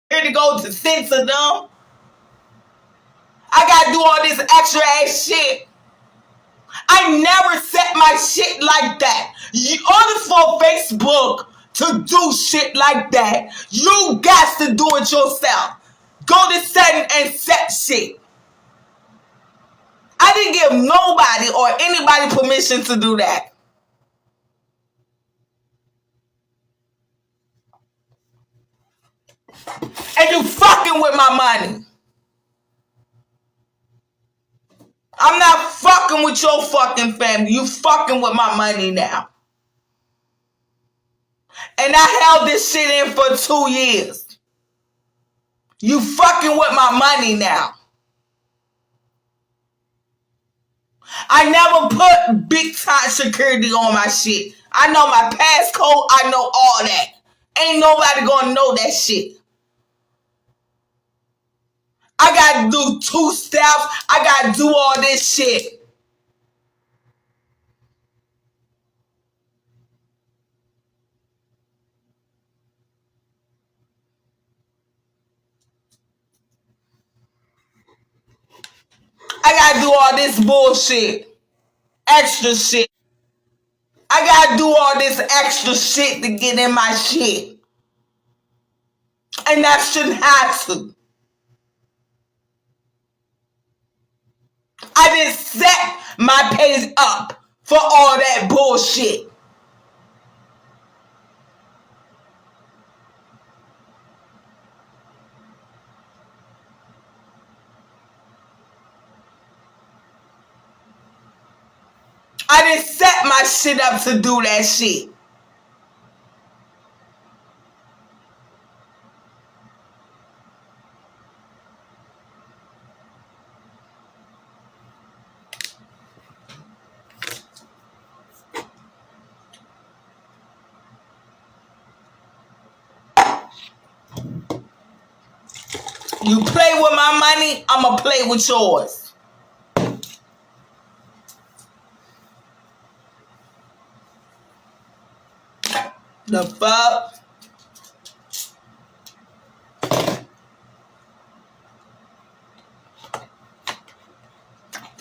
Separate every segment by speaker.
Speaker 1: Here to go to censor them. I gotta do all this extra ass shit. I never set my shit like that. Order for Facebook to do shit like that, you got to do it yourself. Go to setting and set shit. I didn't give nobody or anybody permission to do that. And you fucking with my money. I'm not fucking with your fucking family. You fucking with my money now. And I held this shit in for 2 years. You fucking with my money now. I never put big time security on my shit. I know my passcode. I know all that. Ain't nobody gonna know that shit. I gotta do 2 steps. I gotta do all this shit. I gotta do all this bullshit. Extra shit. I gotta do all this extra shit to get in my shit. And that shouldn't have to. I didn't set my page up for all that bullshit. I didn't set my shit up to do that shit. You play with my money, I'ma play with yours. The fuck?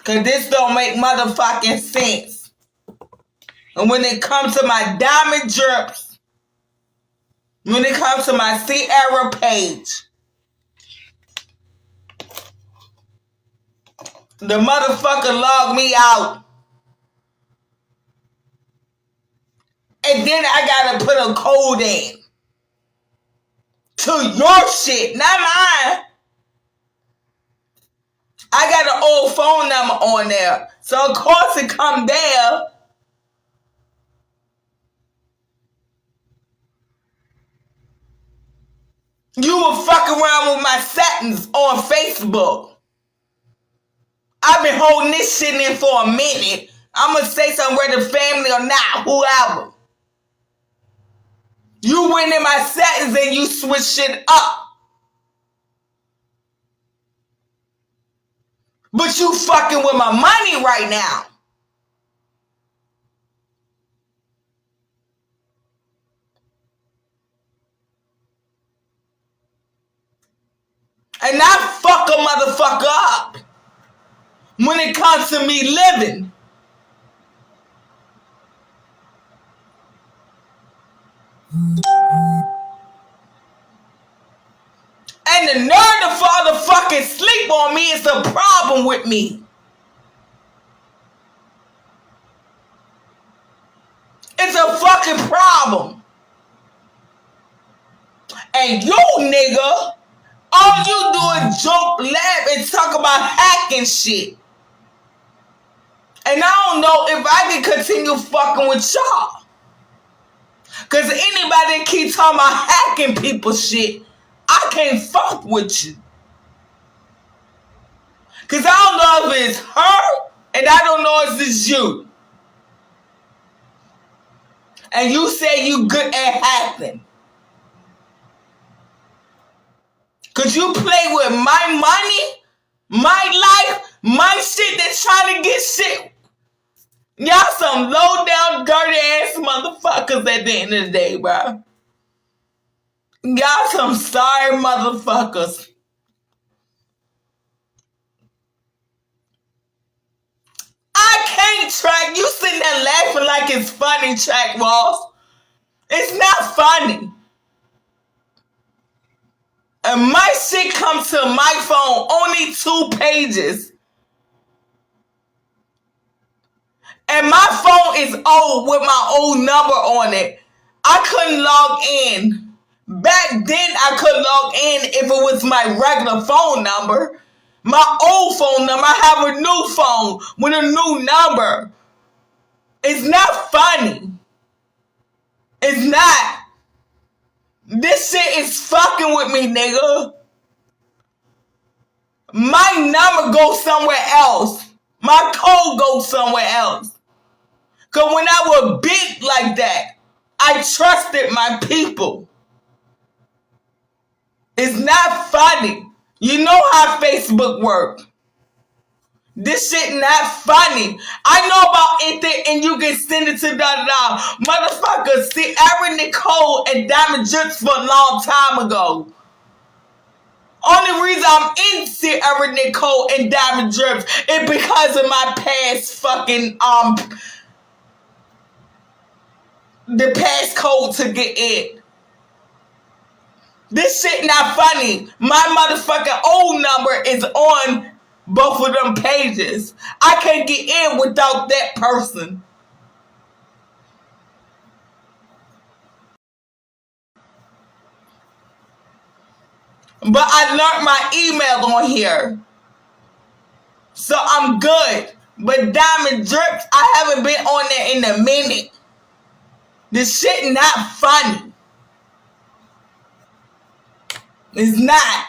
Speaker 1: Cause this don't make motherfucking sense. And when it comes to my diamond drips, when it comes to my Sierra page, the motherfucker logged me out. And then I gotta put a code in to your shit, not mine. I got an old phone number on there. So of course it come there. You will fuck around with my settings on Facebook. I've been holding this shit in for a minute. I'm gonna say something whether family or not, whoever. You went in my settings and you switch shit up. But you fucking with my money right now. And I fuck a motherfucker up when it comes to me living. And the nerve to fatherfucking sleep on me is the problem with me. It's a fucking problem. And you nigga, all you do is joke, laugh, and talk about hacking shit. And I don't know if I can continue fucking with y'all. Cause anybody that keep talking about hacking people shit, I can't fuck with you. Cause I don't know if it's her, and I don't know if it's you. And you say you good at hacking. Cause you play with my money, my life, my shit that's trying to get shit. Y'all some low down, dirty ass motherfuckers at the end of the day, bro. Y'all some sorry motherfuckers. I can't track. You sitting there laughing like it's funny, Track Ross. It's not funny. And my shit comes to my phone, only 2 pages. And my phone is old with my old number on it. I couldn't log in. Back then, I could log in if it was my regular phone number. My old phone number, I have a new phone with a new number. It's not funny. It's not. This shit is fucking with me, nigga. My number goes somewhere else. My code goes somewhere else. Because when I was big like that, I trusted my people. It's not funny. You know how Facebook works. This shit not funny. I know about anything and you can send it to da-da-da. Motherfuckers, see Erin Nicole and Diamond Drips for a long time ago. Only reason I'm in Sierra Nicole and Diamond Drips is because of my past fucking the passcode to get in. This shit not funny. My motherfucking old number is on both of them pages. I can't get in without that person. But I learned my email on here. So I'm good. But Diamond Drips, I haven't been on there in a minute. This shit not funny. It's not.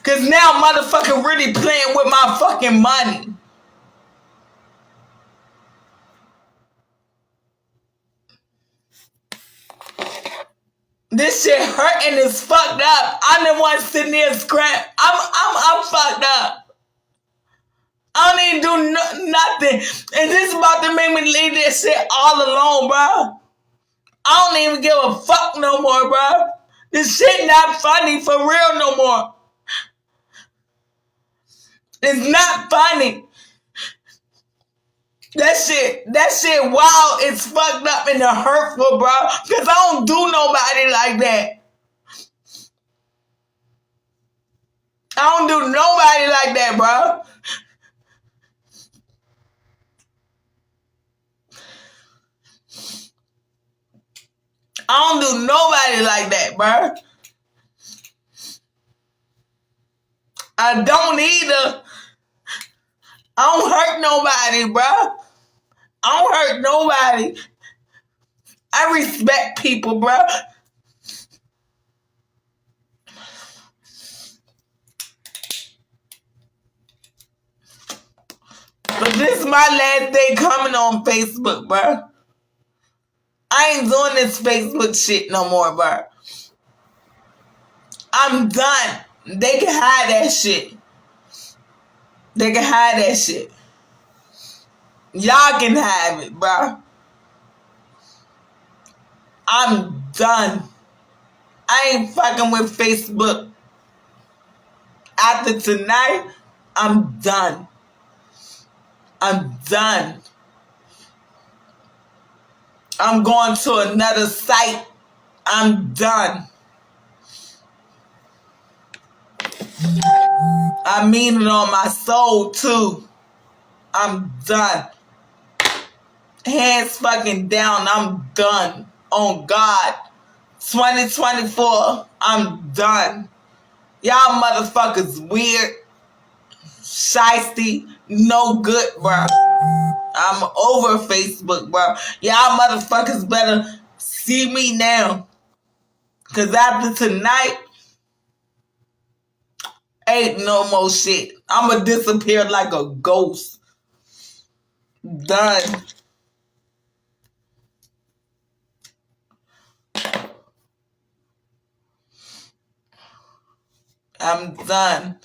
Speaker 1: Cause now motherfucker really playing with my fucking money. This shit hurting is fucked up. I'm the one sitting there scrap. I'm fucked up. I don't even do nothing. And this about to make me leave this shit all alone, bro. I don't even give a fuck no more, bro. This shit not funny for real no more. It's not funny. That shit wild. It's fucked up and hurtful, bro. Cause I don't do nobody like that. I don't do nobody like that, bro. I don't do nobody like that, bro. I don't either. I don't hurt nobody, bro. I don't hurt nobody. I respect people, bro. But this is my last day coming on Facebook, bro. I ain't doing this Facebook shit no more, bro. I'm done. They can hide that shit. They can hide that shit. Y'all can have it, bro. I'm done. I ain't fucking with Facebook. After tonight, I'm done. I'm done. I'm going to another site. I'm done. I mean it on my soul, too. I'm done. Hands fucking down. I'm done. On God. 2024. I'm done. Y'all motherfuckers weird. Shiesty. No good, bro. I'm over Facebook, bro. Y'all motherfuckers better see me now. Cause after tonight, ain't no more shit. I'ma disappear like a ghost. Done. I'm done.